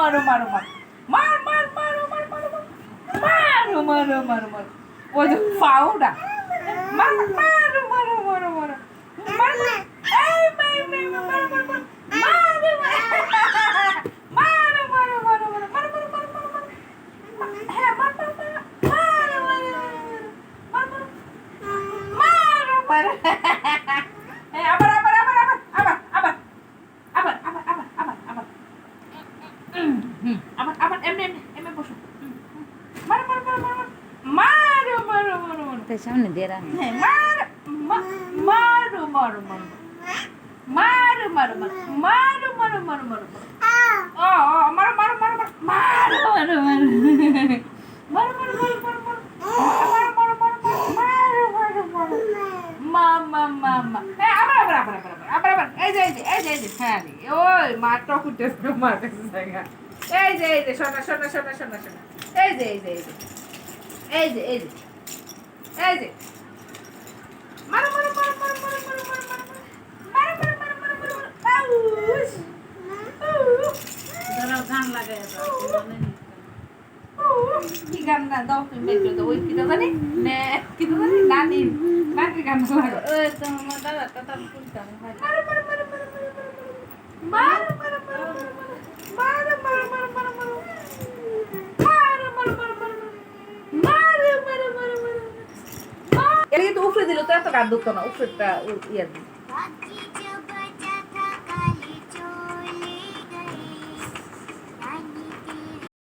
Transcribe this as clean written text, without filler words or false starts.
মারো মারো মারো মার মার মারো মার মারো মারো মারো মারো মারো ওই যে পাউডা মার মারো মারো মারো মারো মারো এই মাই মাই মারো মারো মারো মারো মারো মারো মারো মারো মারো মারো মারো মারো হ্যাঁ মারো মারো মারো মারো মারো মারো হ্যাঁ আবার আবার আবার আবার আবার আবার আবার আবার আবার আবার আবার আবার আবার এমনি এমনি এমনি বসো মারো মারো মারো মারো মারো মারো মারো মারো তাই সামনে দিয়ে রাখ হ্যাঁ মারো মারো মারো মারো মারো মারো মারো মারো মারো মারো মারো ও মারো মারো মারো মারো মারো মারো মারো মারো মারো মারো মারো মারো মারো মারো মারো মারো মামা মামা হ্যাঁ আবার আবার আবার আবার আবার আবার এই যে এই যে এই যে হ্যাঁ ওই মারটা ফুটে মার কাছে জায়গা এই যে শোনা শোনা শোনা শোনা শোনা এই যে এই যে এই যে এই যে এই যে এই যে মারো মারো মারো মারো মারো মারো মারো মারো মারো মারো মারো মারো মারো আউশ দাঁড়াও গান লাগাই কি গান না দাও তুমি বের করে দাও ওই কি জানি নে কি জানি নানি নানি গান লাগা ওই তো আমার দাদা কথা শুনতাম মারো মারো মারো মারো মারো মারো মারো মারো মারো মারো মারো মারো মারো মারো মারো মারো মারো মারো মারো এটা কিন্তু উফরে দিল তো এত গান দুঃখ না উফরেটা ইয়ে